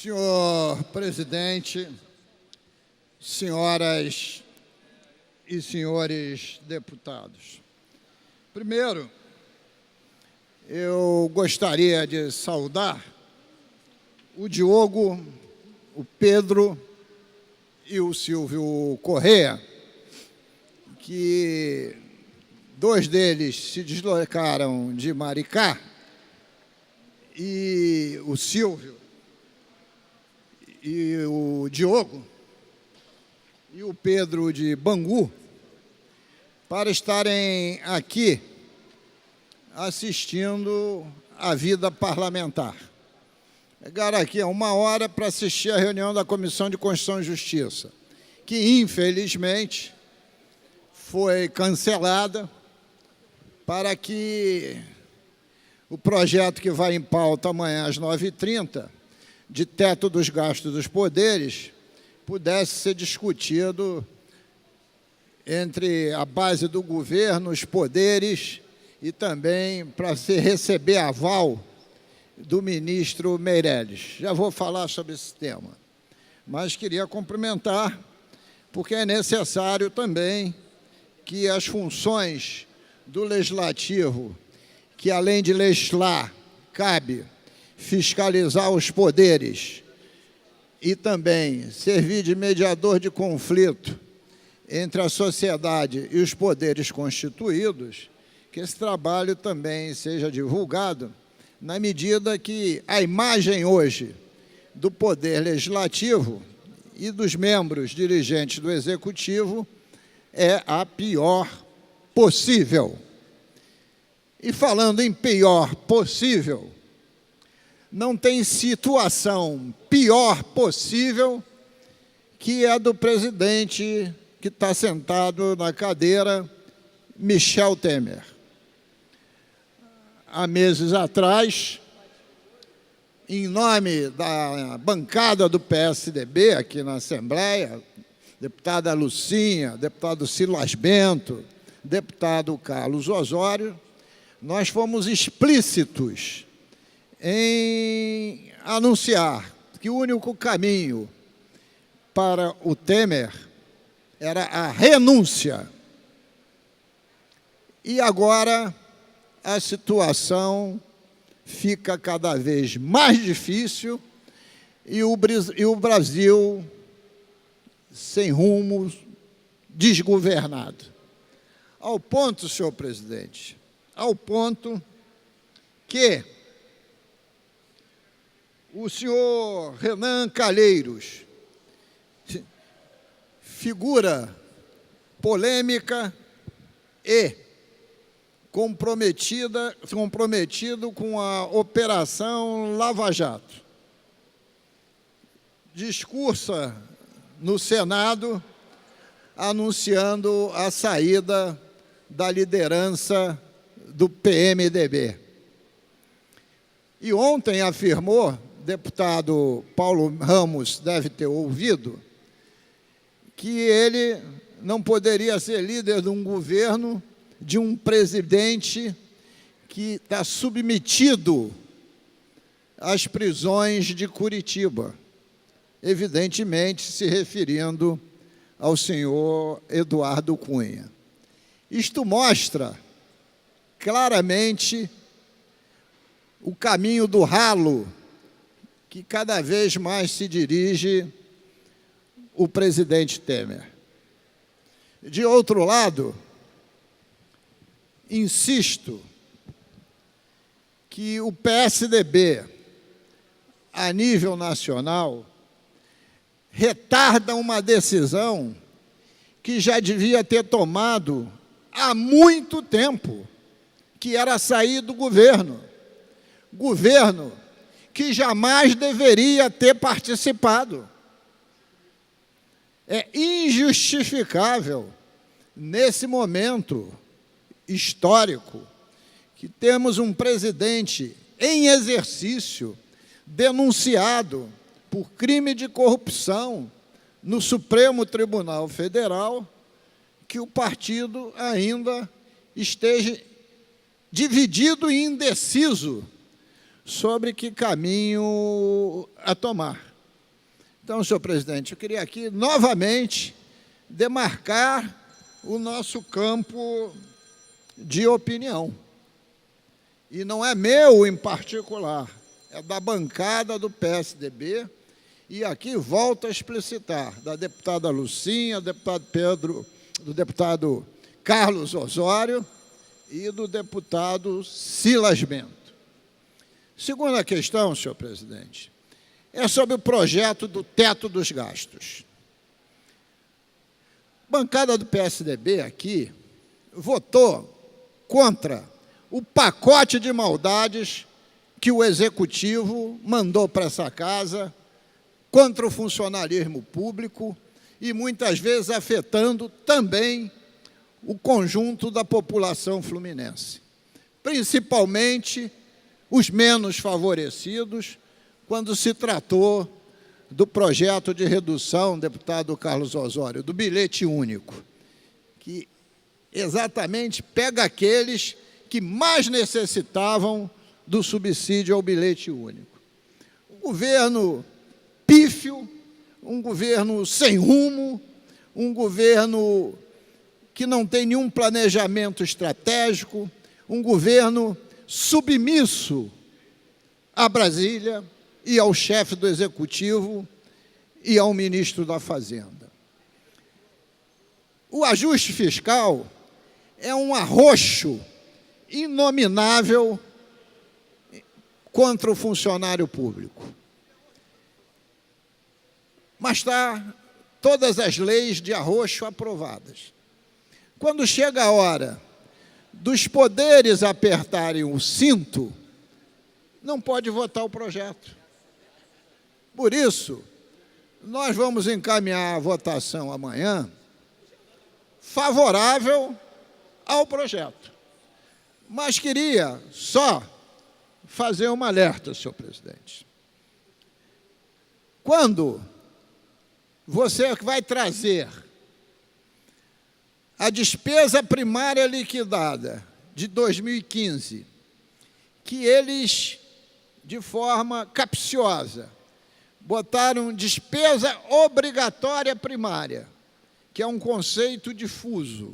Senhor presidente, senhoras e senhores deputados, primeiro, eu gostaria de saudar o Diogo, o Pedro e o Silvio Corrêa, que dois deles se deslocaram de Maricá, e o Silvio e o Diogo e o Pedro de Bangu, para estarem aqui assistindo à vida parlamentar. Pegaram aqui 1 hora para assistir à reunião da Comissão de Constituição e Justiça, que, infelizmente, foi cancelada para que o projeto que vai em pauta amanhã às 9h30, de teto dos gastos dos poderes, pudesse ser discutido entre a base do governo, os poderes, e também para se receber aval do ministro Meirelles. Já vou falar sobre esse tema, mas queria cumprimentar, porque é necessário também que as funções do Legislativo, que além de legislar, cabe fiscalizar os poderes e também servir de mediador de conflito entre a sociedade e os poderes constituídos, que esse trabalho também seja divulgado, na medida que a imagem hoje do Poder Legislativo e dos membros dirigentes do Executivo é a pior possível. E falando em pior possível, não tem situação pior possível que a do presidente que está sentado na cadeira, Michel Temer. Há meses atrás, em nome da bancada do PSDB aqui na Assembleia, deputada Lucinha, deputado Silas Bento, deputado Carlos Osório, nós fomos explícitos em anunciar que o único caminho para o Temer era a renúncia. E agora a situação fica cada vez mais difícil e o Brasil sem rumo, desgovernado. Ao ponto, senhor presidente, ao ponto que o senhor Renan Calheiros, figura polêmica e comprometido com a Operação Lava Jato, discursa no Senado anunciando a saída da liderança do PMDB. E ontem afirmou, deputado Paulo Ramos deve ter ouvido, que ele não poderia ser líder de um governo, de um presidente que está submetido às prisões de Curitiba, evidentemente se referindo ao senhor Eduardo Cunha. Isto mostra claramente o caminho do ralo que cada vez mais se dirige o presidente Temer. De outro lado, insisto que o PSDB, a nível nacional, retarda uma decisão que já devia ter tomado há muito tempo, que era sair do governo. Governo que jamais deveria ter participado. É injustificável, nesse momento histórico, que temos um presidente em exercício, denunciado por crime de corrupção no Supremo Tribunal Federal, que o partido ainda esteja dividido e indeciso sobre que caminho a tomar. Então, senhor presidente, eu queria aqui novamente demarcar o nosso campo de opinião. E não é meu em particular, é da bancada do PSDB, e aqui volto a explicitar, da deputada Lucinha, do deputado Carlos Osório e do deputado Silas Bento. Segunda questão, senhor presidente, é sobre o projeto do teto dos gastos. A bancada do PSDB aqui votou contra o pacote de maldades que o Executivo mandou para essa casa, contra o funcionalismo público e, muitas vezes, afetando também o conjunto da população fluminense, principalmente os menos favorecidos, quando se tratou do projeto de redução, deputado Carlos Osório, do bilhete único, que exatamente pega aqueles que mais necessitavam do subsídio ao bilhete único. Um governo pífio, um governo sem rumo, um governo que não tem nenhum planejamento estratégico, um governo submisso a Brasília e ao chefe do Executivo e ao ministro da Fazenda. O ajuste fiscal é um arroxo inominável contra o funcionário público. Mas está todas as leis de arroxo aprovadas. Quando chega a hora dos poderes apertarem o cinto, não pode votar o projeto. Por isso, nós vamos encaminhar a votação amanhã favorável ao projeto. Mas queria só fazer um alerta, senhor presidente. Quando você vai trazer a despesa primária liquidada de 2015, que eles, de forma capciosa, botaram despesa obrigatória primária, que é um conceito difuso,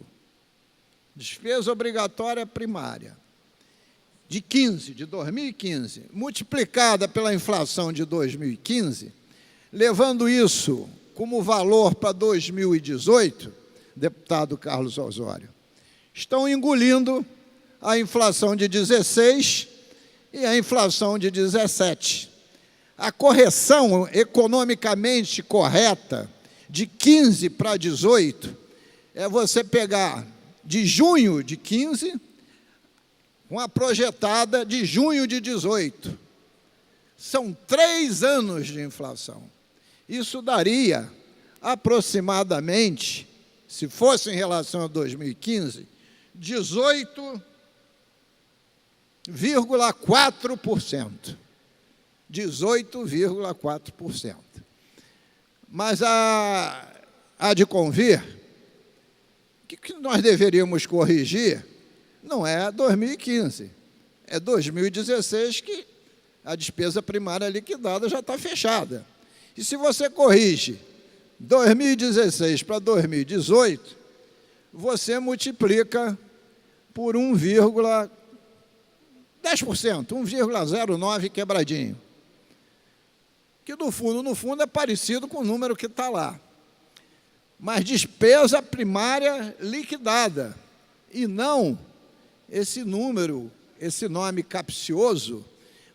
despesa obrigatória primária, de 2015, multiplicada pela inflação de 2015, levando isso como valor para 2018, deputado Carlos Osório, estão engolindo a inflação de 16 e a inflação de 17. A correção economicamente correta de 15 para 18 é você pegar de junho de 15 com a projetada de junho de 18. São 3 anos de inflação. Isso daria aproximadamente, se fosse em relação a 2015, 18,4%. 18,4%. Mas há de convir que nós deveríamos corrigir não é 2015, é 2016 que a despesa primária liquidada já está fechada. E se você corrige 2016 para 2018, você multiplica por 10%, 1,09 quebradinho. Que no fundo é parecido com o número que está lá. Mas despesa primária liquidada, e não esse número, esse nome capcioso,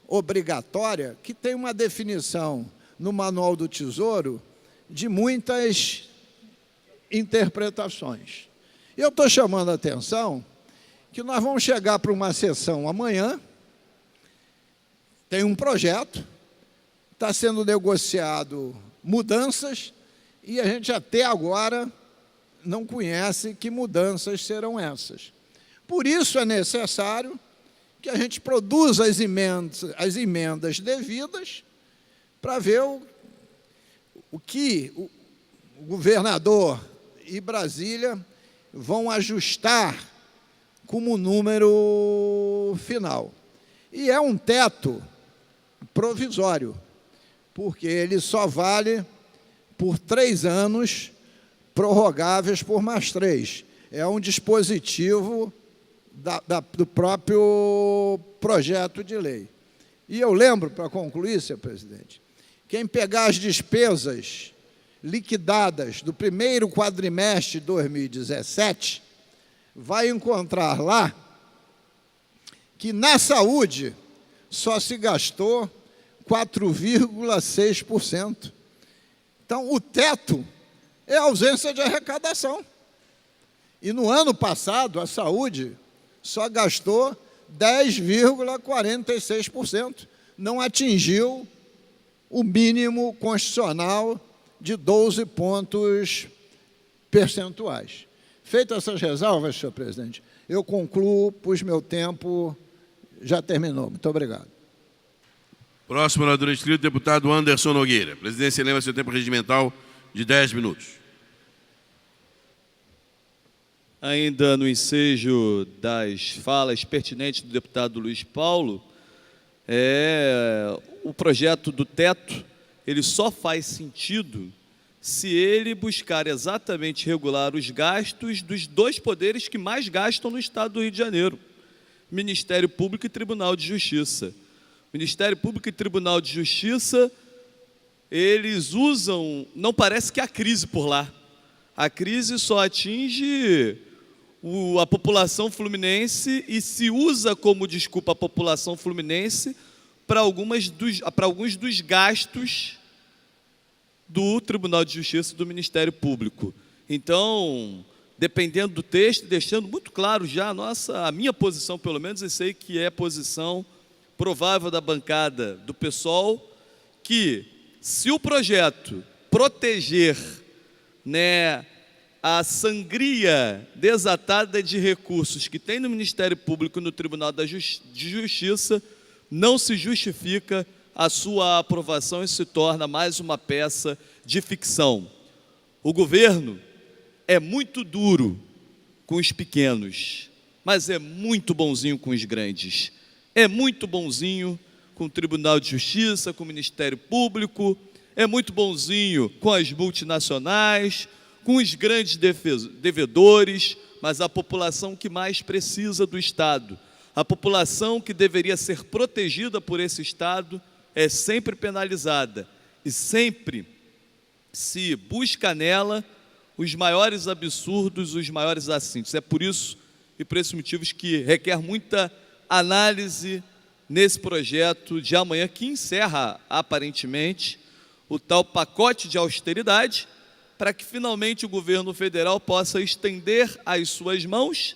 obrigatória, que tem uma definição no Manual do Tesouro de muitas interpretações. Eu estou chamando a atenção que nós vamos chegar para uma sessão amanhã, tem um projeto, está sendo negociado mudanças, e a gente até agora não conhece que mudanças serão essas. Por isso é necessário que a gente produza as emendas devidas para ver o que o governador e Brasília vão ajustar como número final. E é um teto provisório, porque ele só vale por 3 anos, prorrogáveis por mais 3. É um dispositivo do próprio projeto de lei. E eu lembro, para concluir, senhor presidente, quem pegar as despesas liquidadas do primeiro quadrimestre de 2017, vai encontrar lá que na saúde só se gastou 4,6%. Então, o teto é a ausência de arrecadação. E no ano passado, a saúde só gastou 10,46%. Não atingiu o mínimo constitucional de 12 pontos percentuais. Feitas essas ressalvas, senhor presidente, eu concluo, pois meu tempo já terminou. Muito obrigado. Próximo orador inscrito, deputado Anderson Nogueira. A presidência lembra seu tempo regimental de 10 minutos. Ainda no ensejo das falas pertinentes do deputado Luiz Paulo, o projeto do teto, ele só faz sentido se ele buscar exatamente regular os gastos dos 2 poderes que mais gastam no Estado do Rio de Janeiro, Ministério Público e Tribunal de Justiça. Ministério Público e Tribunal de Justiça, eles usam, não parece que há crise por lá. A crise só atinge a população fluminense e se usa como desculpa a população fluminense para alguns dos gastos do Tribunal de Justiça e do Ministério Público. Então, dependendo do texto, deixando muito claro já a minha posição, pelo menos, eu sei que é a posição provável da bancada do PSOL, que se o projeto proteger, a sangria desatada de recursos que tem no Ministério Público e no Tribunal de Justiça, não se justifica a sua aprovação e se torna mais uma peça de ficção. O governo é muito duro com os pequenos, mas é muito bonzinho com os grandes. É muito bonzinho com o Tribunal de Justiça, com o Ministério Público, é muito bonzinho com as multinacionais, com os grandes devedores, mas a população que mais precisa do Estado, a população que deveria ser protegida por esse Estado, é sempre penalizada e sempre se busca nela os maiores absurdos, os maiores assintos. É por isso e por esses motivos que requer muita análise nesse projeto de amanhã, que encerra, aparentemente, o tal pacote de austeridade, para que finalmente o governo federal possa estender as suas mãos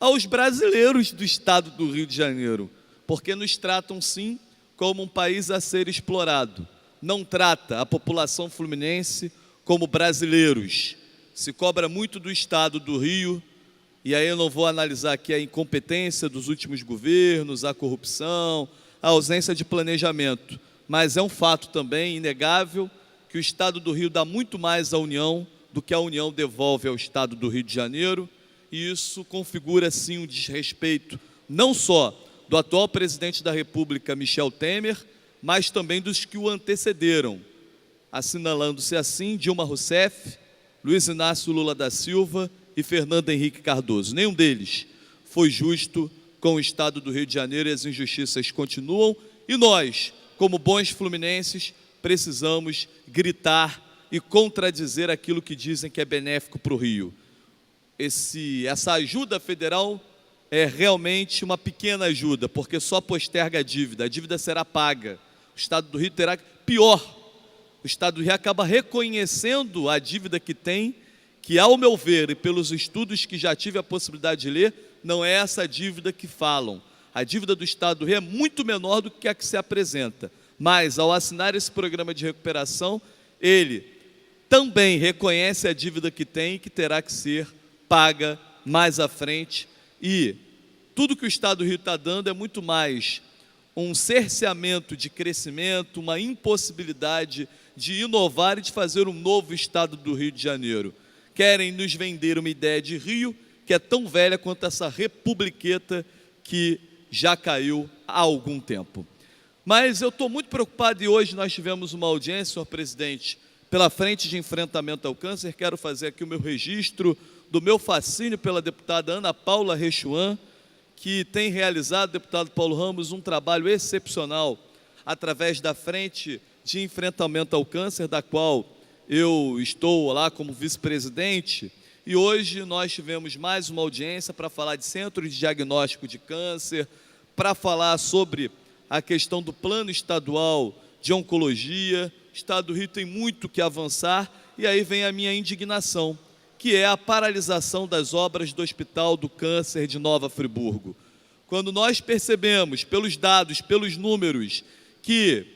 aos brasileiros do Estado do Rio de Janeiro, porque nos tratam, sim, como um país a ser explorado. Não trata a população fluminense como brasileiros. Se cobra muito do Estado do Rio, e aí eu não vou analisar aqui a incompetência dos últimos governos, a corrupção, a ausência de planejamento, mas é um fato também inegável que o Estado do Rio dá muito mais à União do que a União devolve ao Estado do Rio de Janeiro, e isso configura, sim, um desrespeito não só do atual presidente da República, Michel Temer, mas também dos que o antecederam, assinalando-se assim Dilma Rousseff, Luiz Inácio Lula da Silva e Fernando Henrique Cardoso. Nenhum deles foi justo com o Estado do Rio de Janeiro e as injustiças continuam, e nós, como bons fluminenses, precisamos gritar e contradizer aquilo que dizem que é benéfico para o Rio. Essa ajuda federal é realmente uma pequena ajuda, porque só posterga a dívida será paga. O Estado do Rio terá, pior, o Estado do Rio acaba reconhecendo a dívida que tem, que, ao meu ver, e pelos estudos que já tive a possibilidade de ler, não é essa dívida que falam. A dívida do Estado do Rio é muito menor do que a que se apresenta, mas, ao assinar esse programa de recuperação, ele também reconhece a dívida que tem e que terá que ser paga mais à frente, e tudo que o Estado do Rio está dando é muito mais um cerceamento de crescimento, uma impossibilidade de inovar e de fazer um novo Estado do Rio de Janeiro. Querem nos vender uma ideia de Rio que é tão velha quanto essa republiqueta que já caiu há algum tempo. Mas eu estou muito preocupado, e hoje nós tivemos uma audiência, senhor presidente, pela Frente de Enfrentamento ao Câncer, quero fazer aqui o meu registro do meu fascínio pela deputada Ana Paula Rechuan, que tem realizado, deputado Paulo Ramos, um trabalho excepcional através da Frente de Enfrentamento ao Câncer, da qual eu estou lá como vice-presidente, e hoje nós tivemos mais uma audiência para falar de centro de diagnóstico de câncer, para falar sobre a questão do plano estadual de oncologia. O Estado do Rio tem muito que avançar, e aí vem a minha indignação, que é a paralisação das obras do Hospital do Câncer de Nova Friburgo. Quando nós percebemos, pelos dados, pelos números, que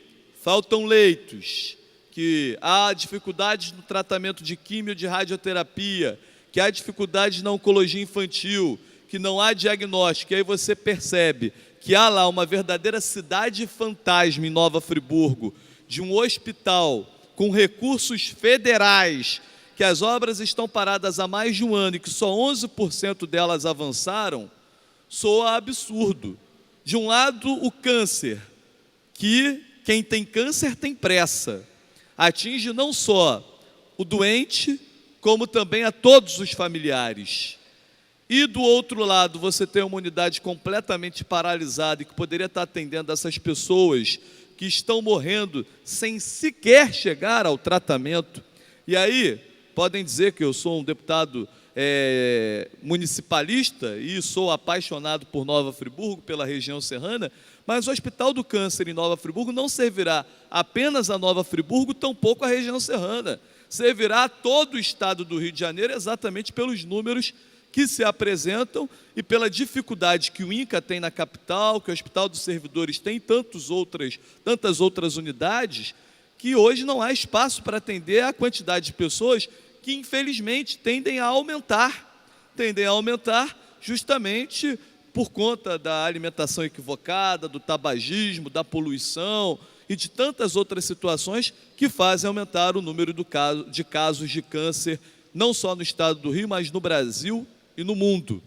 faltam leitos, que há dificuldades no tratamento de quimio, de radioterapia, que há dificuldades na oncologia infantil, que não há diagnóstico, e aí você percebe que há lá uma verdadeira cidade fantasma em Nova Friburgo, de um hospital com recursos federais, que as obras estão paradas há mais de um ano e que só 11% delas avançaram, soa absurdo. De um lado, o câncer, que quem tem câncer tem pressa, atinge não só o doente, como também a todos os familiares. E do outro lado, você tem uma unidade completamente paralisada e que poderia estar atendendo essas pessoas que estão morrendo sem sequer chegar ao tratamento. E aí, podem dizer que eu sou um deputado municipalista e sou apaixonado por Nova Friburgo, pela região serrana, mas o Hospital do Câncer em Nova Friburgo não servirá apenas a Nova Friburgo, tampouco a região serrana. Servirá a todo o estado do Rio de Janeiro, exatamente pelos números que se apresentam e pela dificuldade que o INCA tem na capital, que o Hospital dos Servidores tem em tantas outras unidades, que hoje não há espaço para atender a quantidade de pessoas que, infelizmente, tendem a aumentar justamente por conta da alimentação equivocada, do tabagismo, da poluição e de tantas outras situações que fazem aumentar o número de casos de câncer, não só no estado do Rio, mas no Brasil e no mundo.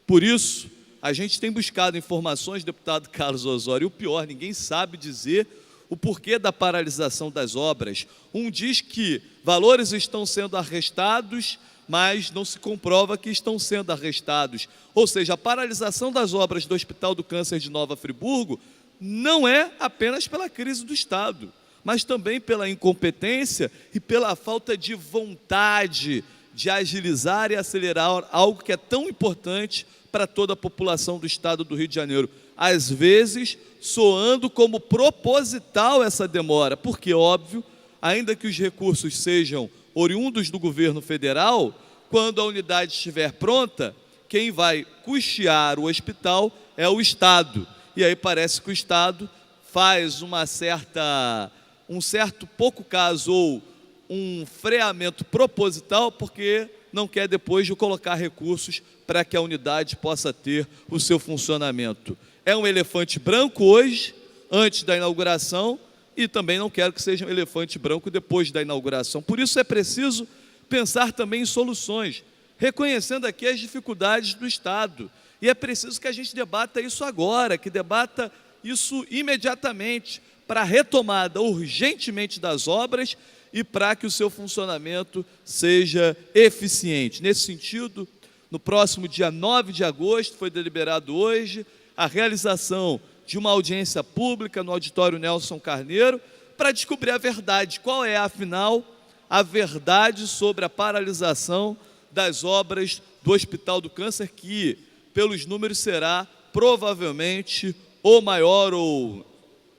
Por isso, a gente tem buscado informações, deputado Carlos Osório, e o pior, ninguém sabe dizer o porquê da paralisação das obras. Um diz que valores estão sendo arrestados, mas não se comprova que estão sendo arrestados. Ou seja, a paralisação das obras do Hospital do Câncer de Nova Friburgo não é apenas pela crise do Estado, mas também pela incompetência e pela falta de vontade de agilizar e acelerar algo que é tão importante para toda a população do estado do Rio de Janeiro. Às vezes, soando como proposital essa demora, porque, óbvio, ainda que os recursos sejam oriundos do governo federal, quando a unidade estiver pronta, quem vai custear o hospital é o Estado. E aí parece que o Estado faz um certo pouco caso ou um freamento proposital, porque não quer depois de colocar recursos para que a unidade possa ter o seu funcionamento. É um elefante branco hoje, antes da inauguração, e também não quero que seja um elefante branco depois da inauguração. Por isso é preciso pensar também em soluções, reconhecendo aqui as dificuldades do Estado. E é preciso que a gente debata isso agora, que debata isso imediatamente, para a retomada urgentemente das obras e para que o seu funcionamento seja eficiente. Nesse sentido, no próximo dia 9 de agosto, foi deliberado hoje, a realização de uma audiência pública no auditório Nelson Carneiro, para descobrir a verdade. Qual é, afinal, a verdade sobre a paralisação das obras do Hospital do Câncer, que, pelos números, será provavelmente o maior ou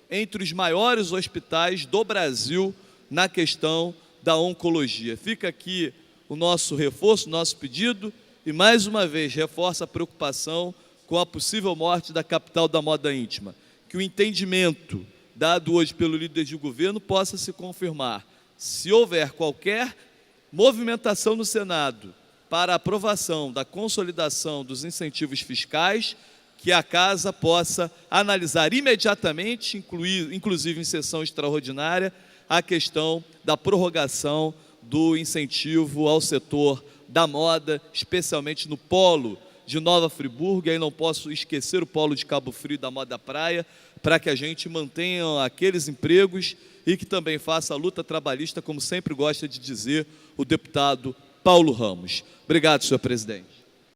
entre os maiores hospitais do Brasil na questão da oncologia. Fica aqui o nosso reforço, o nosso pedido, e mais uma vez reforça a preocupação com a possível morte da capital da moda íntima. Que o entendimento dado hoje pelo líder de governo possa se confirmar. Se houver qualquer movimentação no Senado para a aprovação da consolidação dos incentivos fiscais, que a Casa possa analisar imediatamente, inclusive em sessão extraordinária, a questão da prorrogação do incentivo ao setor da moda, especialmente no polo de Nova Friburgo, e aí não posso esquecer o polo de Cabo Frio da moda praia, para que a gente mantenha aqueles empregos e que também faça a luta trabalhista, como sempre gosta de dizer o deputado Paulo Ramos. Obrigado, senhor presidente.